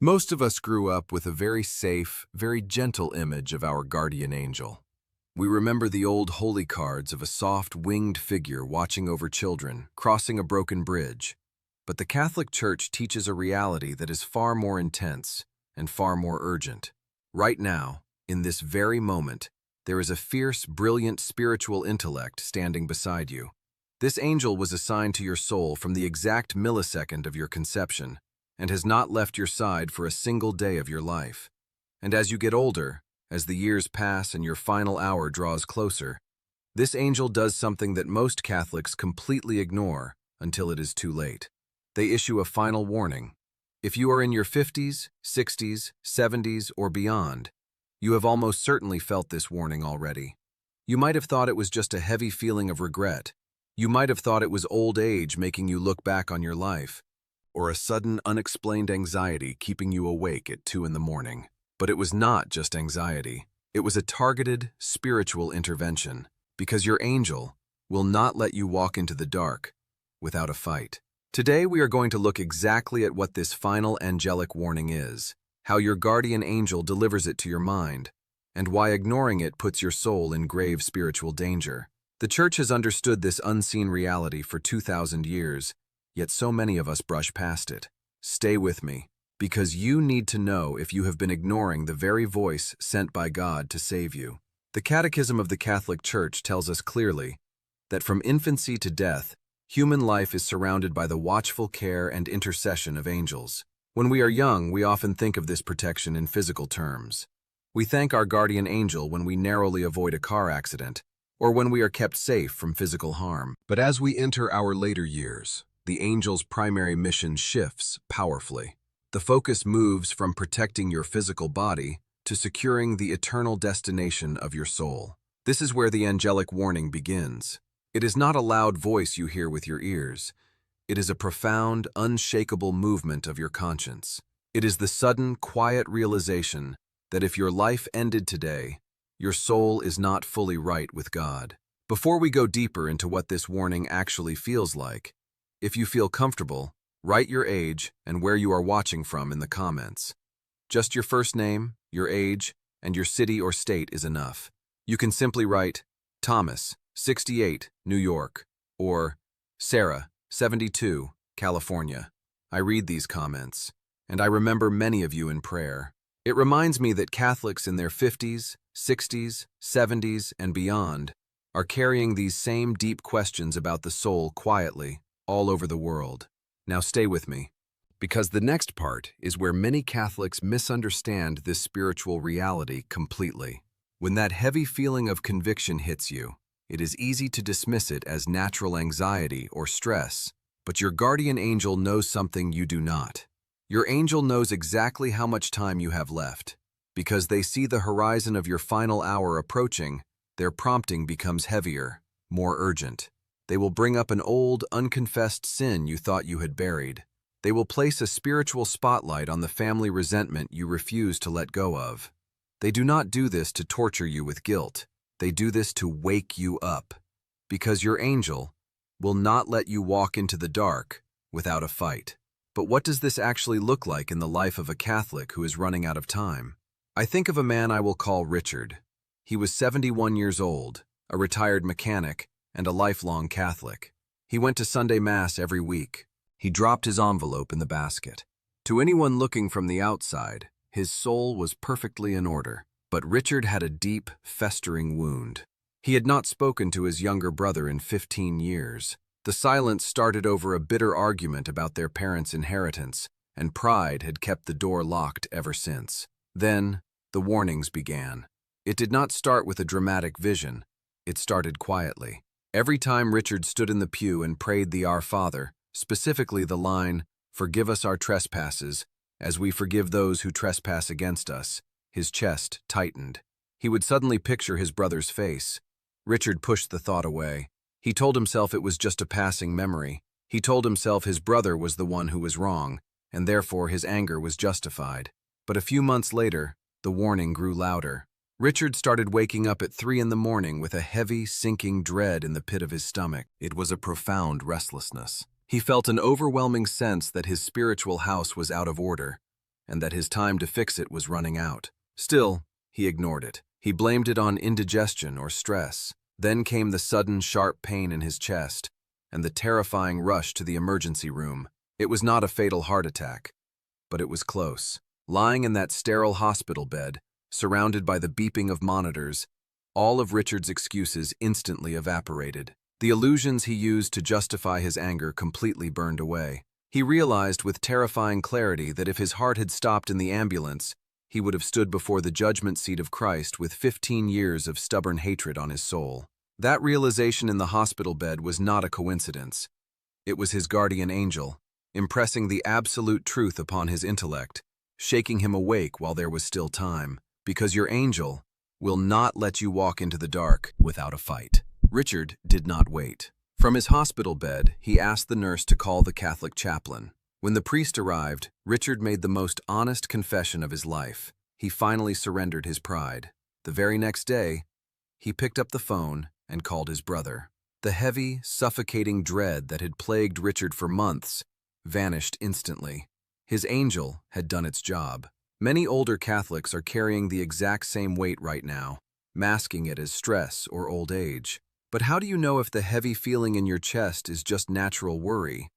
Most of us grew up with a very safe, very gentle image of our guardian angel. We remember the old holy cards of a soft, winged figure watching over children, crossing a broken bridge. But the Catholic Church teaches a reality that is far more intense and far more urgent. Right now, in this very moment, there is a fierce, brilliant spiritual intellect standing beside you. This angel was assigned to your soul from the exact millisecond of your conception, and has not left your side for a single day of your life. And as you get older, as the years pass and your final hour draws closer, this angel does something that most Catholics completely ignore until it is too late. They issue a final warning. If you are in your 50s, 60s, 70s, or beyond, you have almost certainly felt this warning already. You might have thought it was just a heavy feeling of regret. You might have thought it was old age making you look back on your life, or a sudden, unexplained anxiety keeping you awake at 2 in the morning. But it was not just anxiety. It was a targeted, spiritual intervention, because your angel will not let you walk into the dark without a fight. Today, we are going to look exactly at what this final angelic warning is, how your guardian angel delivers it to your mind, and why ignoring it puts your soul in grave spiritual danger. The Church has understood this unseen reality for 2,000 years, yet so many of us brush past it. Stay with me, because you need to know if you have been ignoring the very voice sent by God to save you. The Catechism of the Catholic Church tells us clearly that from infancy to death, human life is surrounded by the watchful care and intercession of angels. When we are young, we often think of this protection in physical terms. We thank our guardian angel when we narrowly avoid a car accident, or when we are kept safe from physical harm. But as we enter our later years, the angel's primary mission shifts powerfully. The focus moves from protecting your physical body to securing the eternal destination of your soul. This is where the angelic warning begins. It is not a loud voice you hear with your ears. It is a profound, unshakable movement of your conscience. It is the sudden, quiet realization that if your life ended today, your soul is not fully right with God. Before we go deeper into what this warning actually feels like, if you feel comfortable, write your age and where you are watching from in the comments. Just your first name, your age, and your city or state is enough. You can simply write Thomas, 68, New York, or Sarah, 72, California. I read these comments, and I remember many of you in prayer. It reminds me that Catholics in their 50s, 60s, 70s, and beyond are carrying these same deep questions about the soul quietly all over the world. Now stay with me, because the next part is where many Catholics misunderstand this spiritual reality completely. When that heavy feeling of conviction hits you, it is easy to dismiss it as natural anxiety or stress, but your guardian angel knows something you do not. Your angel knows exactly how much time you have left. Because they see the horizon of your final hour approaching, their prompting becomes heavier, more urgent. They will bring up an old, unconfessed sin you thought you had buried. They will place a spiritual spotlight on the family resentment you refuse to let go of. They do not do this to torture you with guilt. They do this to wake you up, because your angel will not let you walk into the dark without a fight. But what does this actually look like in the life of a Catholic who is running out of time? I think of a man I will call Richard. He was 71 years old, a retired mechanic, and a lifelong Catholic. He went to Sunday Mass every week. He dropped his envelope in the basket. To anyone looking from the outside, his soul was perfectly in order. But Richard had a deep, festering wound. He had not spoken to his younger brother in 15 years. The silence started over a bitter argument about their parents' inheritance, and pride had kept the door locked ever since. Then, the warnings began. It did not start with a dramatic vision. It started quietly. Every time Richard stood in the pew and prayed the Our Father, specifically the line, "Forgive us our trespasses, as we forgive those who trespass against us," his chest tightened. He would suddenly picture his brother's face. Richard pushed the thought away. He told himself it was just a passing memory. He told himself his brother was the one who was wrong, and therefore his anger was justified. But a few months later, the warning grew louder. Richard started waking up at 3 in the morning with a heavy, sinking dread in the pit of his stomach. It was a profound restlessness. He felt an overwhelming sense that his spiritual house was out of order. and that his time to fix it was running out. Still, he ignored it. He blamed it on indigestion or stress. Then came the sudden, sharp pain in his chest, and the terrifying rush to the emergency room. It was not a fatal heart attack, but it was close. Lying in that sterile hospital bed, surrounded by the beeping of monitors, all of Richard's excuses instantly evaporated. The illusions he used to justify his anger completely burned away. He realized with terrifying clarity that if his heart had stopped in the ambulance, he would have stood before the judgment seat of Christ with 15 years of stubborn hatred on his soul. That realization in the hospital bed was not a coincidence. It was his guardian angel, impressing the absolute truth upon his intellect, shaking him awake while there was still time. Because your angel will not let you walk into the dark without a fight. Richard did not wait. From his hospital bed, he asked the nurse to call the Catholic chaplain. When the priest arrived, Richard made the most honest confession of his life. He finally surrendered his pride. The very next day, he picked up the phone and called his brother. The heavy, suffocating dread that had plagued Richard for months vanished instantly. His angel had done its job. Many older Catholics are carrying the exact same weight right now, masking it as stress or old age. But how do you know if the heavy feeling in your chest is just natural worry,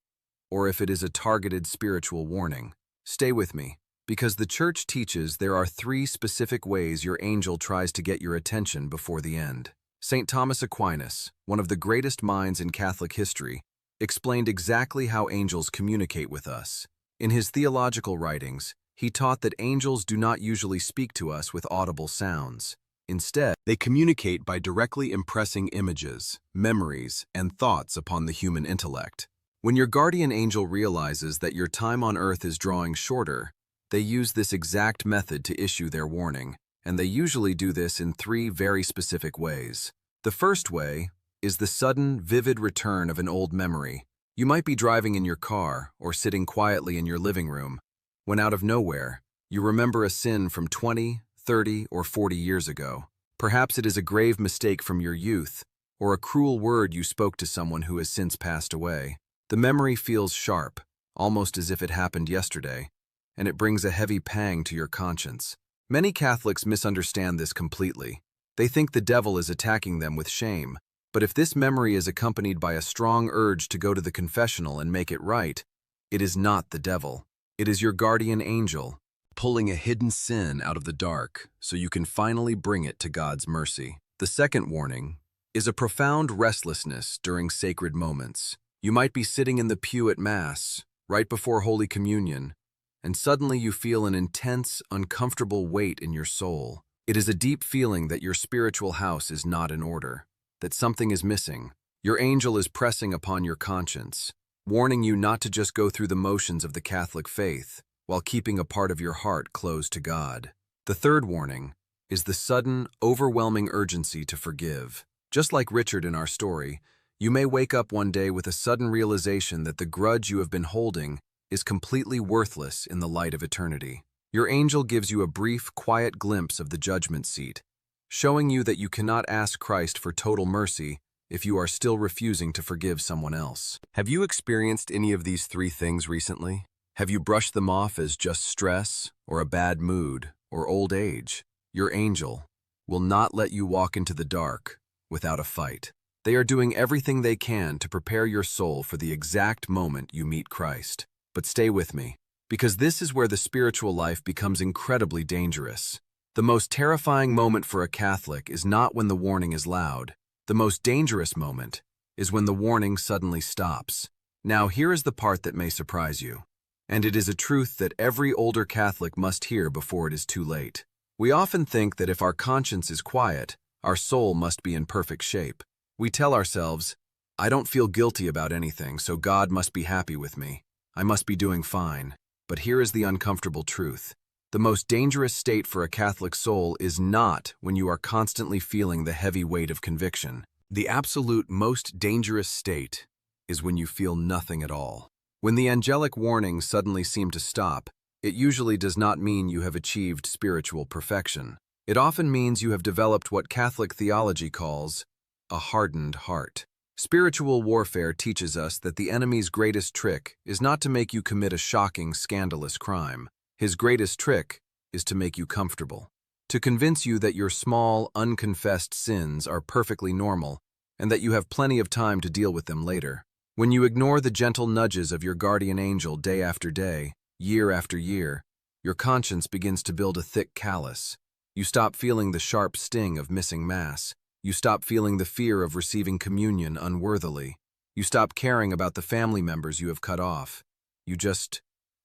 or if it is a targeted spiritual warning? Stay with me, because the Church teaches there are 3 specific ways your angel tries to get your attention before the end. St. Thomas Aquinas, one of the greatest minds in Catholic history, explained exactly how angels communicate with us. In his theological writings, he taught that angels do not usually speak to us with audible sounds. Instead, they communicate by directly impressing images, memories, and thoughts upon the human intellect. When your guardian angel realizes that your time on earth is drawing shorter, they use this exact method to issue their warning, and they usually do this in 3 very specific ways. The first way is the sudden, vivid return of an old memory. You might be driving in your car or sitting quietly in your living room, when out of nowhere, you remember a sin from 20, 30, or 40 years ago. Perhaps it is a grave mistake from your youth, or a cruel word you spoke to someone who has since passed away. The memory feels sharp, almost as if it happened yesterday, and it brings a heavy pang to your conscience. Many Catholics misunderstand this completely. They think the devil is attacking them with shame, but if this memory is accompanied by a strong urge to go to the confessional and make it right, it is not the devil. It is your guardian angel, pulling a hidden sin out of the dark so you can finally bring it to God's mercy. The second warning is a profound restlessness during sacred moments. You might be sitting in the pew at Mass, right before Holy Communion, and suddenly you feel an intense, uncomfortable weight in your soul. It is a deep feeling that your spiritual house is not in order, that something is missing. Your angel is pressing upon your conscience, warning you not to just go through the motions of the Catholic faith, while keeping a part of your heart closed to God. The third warning is the sudden, overwhelming urgency to forgive. Just like Richard in our story, you may wake up one day with a sudden realization that the grudge you have been holding is completely worthless in the light of eternity. Your angel gives you a brief, quiet glimpse of the judgment seat, showing you that you cannot ask Christ for total mercy if you are still refusing to forgive someone else. Have you experienced any of these 3 things recently? Have you brushed them off as just stress, or a bad mood, or old age? Your angel will not let you walk into the dark without a fight. They are doing everything they can to prepare your soul for the exact moment you meet Christ. But stay with me, because this is where the spiritual life becomes incredibly dangerous. The most terrifying moment for a Catholic is not when the warning is loud. The most dangerous moment is when the warning suddenly stops. Now, here is the part that may surprise you, and it is a truth that every older Catholic must hear before it is too late. We often think that if our conscience is quiet, our soul must be in perfect shape. We tell ourselves, I don't feel guilty about anything, so God must be happy with me. I must be doing fine. But here is the uncomfortable truth. The most dangerous state for a Catholic soul is not when you are constantly feeling the heavy weight of conviction. The absolute most dangerous state is when you feel nothing at all. When the angelic warnings suddenly seem to stop, it usually does not mean you have achieved spiritual perfection. It often means you have developed what Catholic theology calls a hardened heart. Spiritual warfare teaches us that the enemy's greatest trick is not to make you commit a shocking, scandalous crime, His greatest trick is to make you comfortable, to convince you that your small, unconfessed sins are perfectly normal and that you have plenty of time to deal with them later. When you ignore the gentle nudges of your guardian angel day after day, year after year, your conscience begins to build a thick callus. You stop feeling the sharp sting of missing Mass. You stop feeling the fear of receiving communion unworthily. You stop caring about the family members you have cut off. You just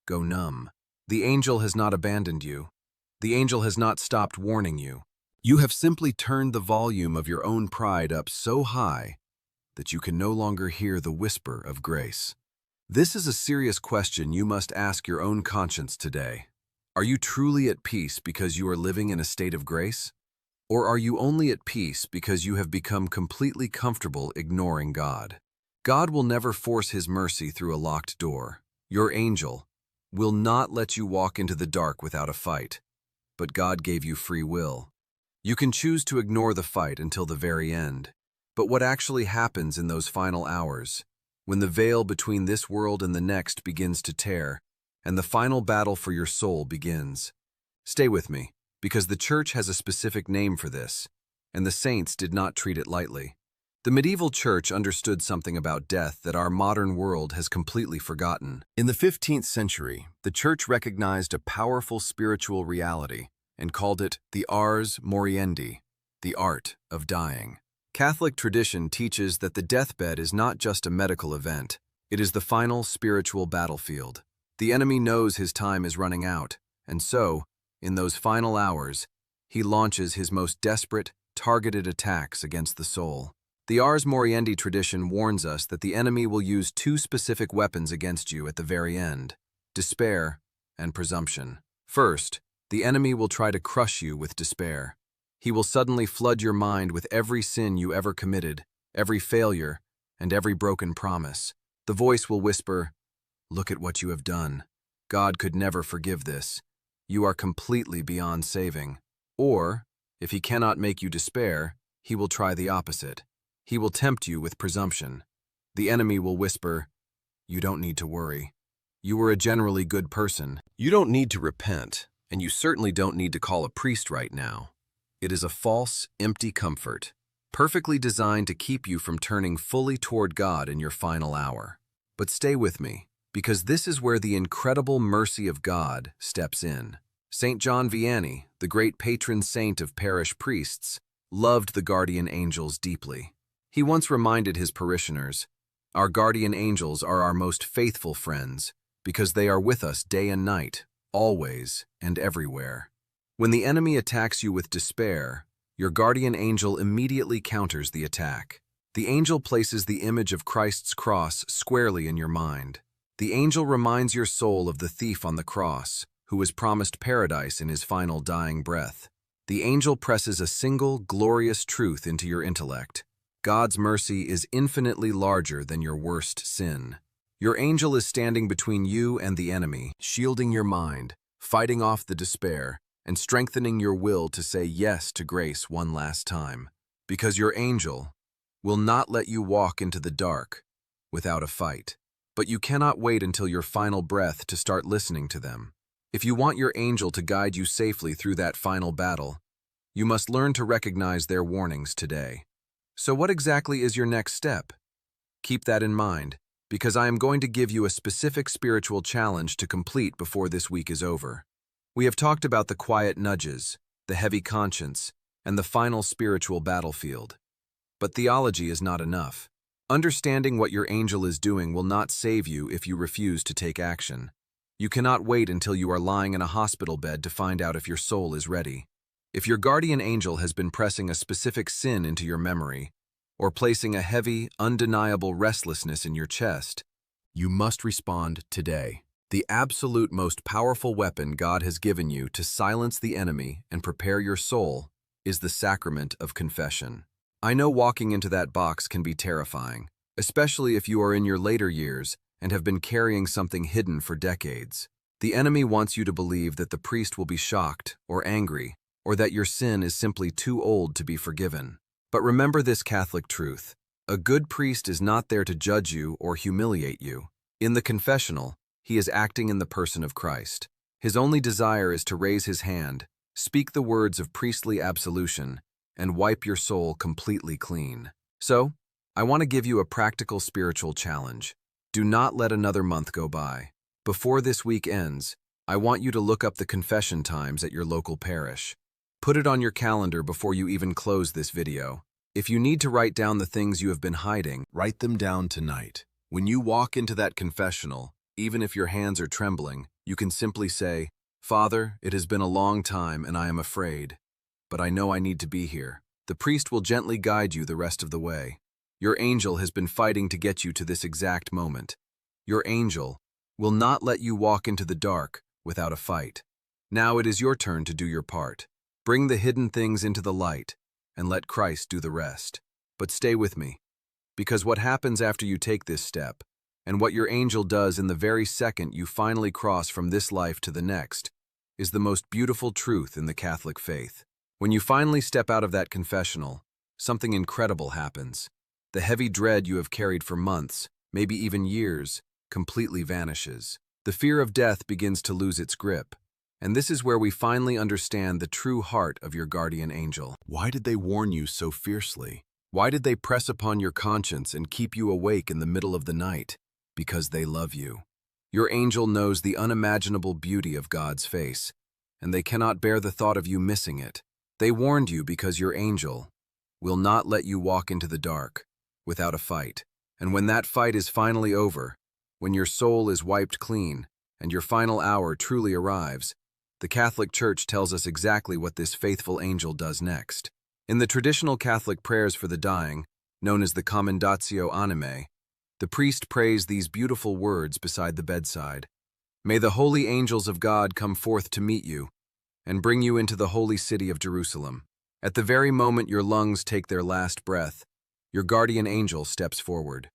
go numb. The angel has not abandoned you. The angel has not stopped warning you. You have simply turned the volume of your own pride up so high that you can no longer hear the whisper of grace. This is a serious question you must ask your own conscience today. Are you truly at peace because you are living in a state of grace? Or are you only at peace because you have become completely comfortable ignoring God? God will never force His mercy through a locked door. Your angel will not let you walk into the dark without a fight, but God gave you free will. You can choose to ignore the fight until the very end. But what actually happens in those final hours, when the veil between this world and the next begins to tear, and the final battle for your soul begins? Stay with me, because the Church has a specific name for this, and the saints did not treat it lightly. The medieval Church understood something about death that our modern world has completely forgotten. In the 15th century, the Church recognized a powerful spiritual reality and called it the ars moriendi, the art of dying. Catholic tradition teaches that the deathbed is not just a medical event. It is the final spiritual battlefield. The enemy knows his time is running out, and so, in those final hours, he launches his most desperate, targeted attacks against the soul. The Ars Moriendi tradition warns us that the enemy will use two specific weapons against you at the very end: despair and presumption. First, the enemy will try to crush you with despair. He will suddenly flood your mind with every sin you ever committed, every failure, and every broken promise. The voice will whisper, "Look at what you have done. God could never forgive this. You are completely beyond saving." Or, if he cannot make you despair, he will try the opposite. He will tempt you with presumption. The enemy will whisper, "You don't need to worry. You were a generally good person. You don't need to repent, and you certainly don't need to call a priest right now." It is a false, empty comfort, perfectly designed to keep you from turning fully toward God in your final hour. But stay with me, because this is where the incredible mercy of God steps in. St. John Vianney, the great patron saint of parish priests, loved the guardian angels deeply. He once reminded his parishioners, "Our guardian angels are our most faithful friends, because they are with us day and night, always and everywhere." When the enemy attacks you with despair, your guardian angel immediately counters the attack. The angel places the image of Christ's cross squarely in your mind. The angel reminds your soul of the thief on the cross, who was promised paradise in his final dying breath. The angel presses a single, glorious truth into your intellect. God's mercy is infinitely larger than your worst sin. Your angel is standing between you and the enemy, shielding your mind, fighting off the despair, and strengthening your will to say yes to grace one last time. Because your angel will not let you walk into the dark without a fight. But you cannot wait until your final breath to start listening to them. If you want your angel to guide you safely through that final battle, you must learn to recognize their warnings today. So what exactly is your next step? Keep that in mind, because I am going to give you a specific spiritual challenge to complete before this week is over. We have talked about the quiet nudges, the heavy conscience, and the final spiritual battlefield. But theology is not enough. Understanding what your angel is doing will not save you if you refuse to take action. You cannot wait until you are lying in a hospital bed to find out if your soul is ready. If your guardian angel has been pressing a specific sin into your memory, or placing a heavy, undeniable restlessness in your chest, you must respond today. The absolute most powerful weapon God has given you to silence the enemy and prepare your soul is the sacrament of confession. I know walking into that box can be terrifying, especially if you are in your later years and have been carrying something hidden for decades. The enemy wants you to believe that the priest will be shocked or angry, or that your sin is simply too old to be forgiven. But remember this Catholic truth: a good priest is not there to judge you or humiliate you. In the confessional, he is acting in the person of Christ. His only desire is to raise his hand, speak the words of priestly absolution, and wipe your soul completely clean. So, I want to give you a practical spiritual challenge. Do not let another month go by. Before this week ends, I want you to look up the confession times at your local parish. Put it on your calendar before you even close this video. If you need to write down the things you have been hiding, write them down tonight. When you walk into that confessional, even if your hands are trembling, you can simply say, "Father, it has been a long time and I am afraid, but I know I need to be here." The priest will gently guide you the rest of the way. Your angel has been fighting to get you to this exact moment. Your angel will not let you walk into the dark without a fight. Now it is your turn to do your part. Bring the hidden things into the light, and let Christ do the rest. But stay with me, because what happens after you take this step, and what your angel does in the very second you finally cross from this life to the next, is the most beautiful truth in the Catholic faith. When you finally step out of that confessional, something incredible happens. The heavy dread you have carried for months, maybe even years, completely vanishes. The fear of death begins to lose its grip. And this is where we finally understand the true heart of your guardian angel. Why did they warn you so fiercely? Why did they press upon your conscience and keep you awake in the middle of the night? Because they love you. Your angel knows the unimaginable beauty of God's face, and they cannot bear the thought of you missing it. They warned you because your angel will not let you walk into the dark without a fight. And when that fight is finally over, when your soul is wiped clean, and your final hour truly arrives, the Catholic Church tells us exactly what this faithful angel does next. In the traditional Catholic prayers for the dying, known as the Commendatio Animae, the priest prays these beautiful words beside the bedside. May the holy angels of God come forth to meet you and bring you into the holy city of Jerusalem. At the very moment your lungs take their last breath, your guardian angel steps forward.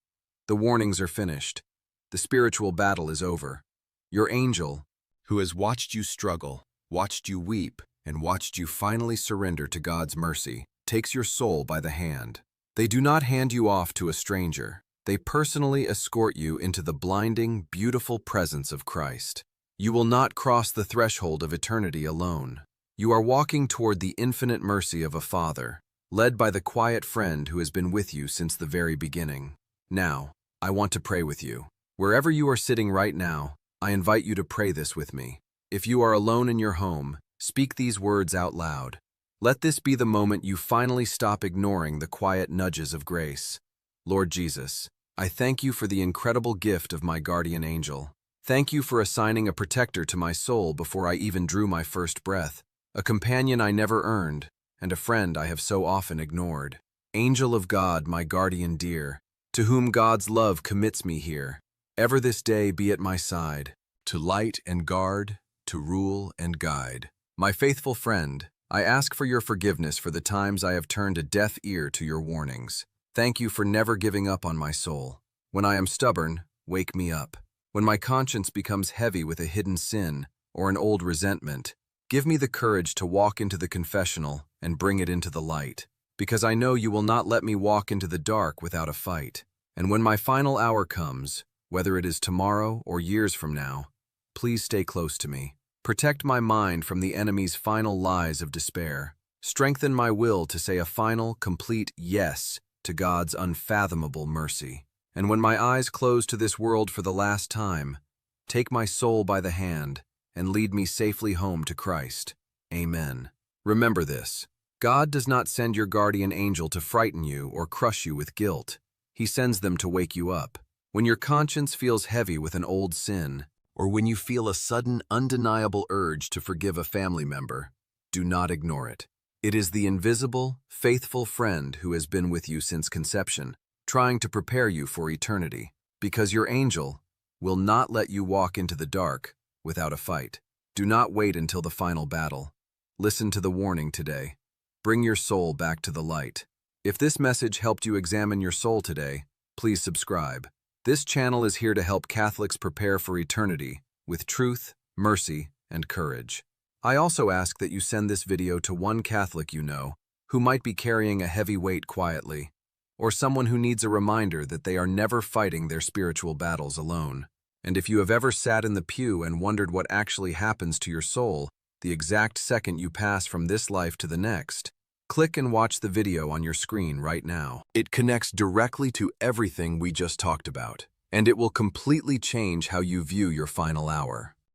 The warnings are finished. The spiritual battle is over. Your angel, who has watched you struggle, watched you weep, and watched you finally surrender to God's mercy, takes your soul by the hand. They do not hand you off to a stranger. They personally escort you into the blinding, beautiful presence of Christ. You will not cross the threshold of eternity alone. You are walking toward the infinite mercy of a Father, led by the quiet friend who has been with you since the very beginning. Now, I want to pray with you. Wherever you are sitting right now, I invite you to pray this with me. If you are alone in your home, speak these words out loud. Let this be the moment you finally stop ignoring the quiet nudges of grace. Lord Jesus, I thank you for the incredible gift of my guardian angel. Thank you for assigning a protector to my soul before I even drew my first breath, a companion I never earned, and a friend I have so often ignored. Angel of God, my guardian dear, to whom God's love commits me here, ever this day be at my side, to light and guard, to rule and guide. My faithful friend, I ask for your forgiveness for the times I have turned a deaf ear to your warnings. Thank you for never giving up on my soul. When I am stubborn, wake me up. When my conscience becomes heavy with a hidden sin or an old resentment, give me the courage to walk into the confessional and bring it into the light, because I know you will not let me walk into the dark without a fight. And when my final hour comes, whether it is tomorrow or years from now, please stay close to me. Protect my mind from the enemy's final lies of despair. Strengthen my will to say a final, complete yes to God's unfathomable mercy. And when my eyes close to this world for the last time, take my soul by the hand and lead me safely home to Christ. Amen. Remember this. God does not send your guardian angel to frighten you or crush you with guilt. He sends them to wake you up. When your conscience feels heavy with an old sin, or when you feel a sudden, undeniable urge to forgive a family member, do not ignore it. It is the invisible, faithful friend who has been with you since conception, trying to prepare you for eternity, because your angel will not let you walk into the dark without a fight. Do not wait until the final battle. Listen to the warning today. Bring your soul back to the light. If this message helped you examine your soul today, please subscribe. This channel is here to help Catholics prepare for eternity with truth, mercy, and courage. I also ask that you send this video to one Catholic you know who might be carrying a heavy weight quietly, or someone who needs a reminder that they are never fighting their spiritual battles alone. And if you have ever sat in the pew and wondered what actually happens to your soul the exact second you pass from this life to the next, click and watch the video on your screen right now. It connects directly to everything we just talked about, and it will completely change how you view your final hour.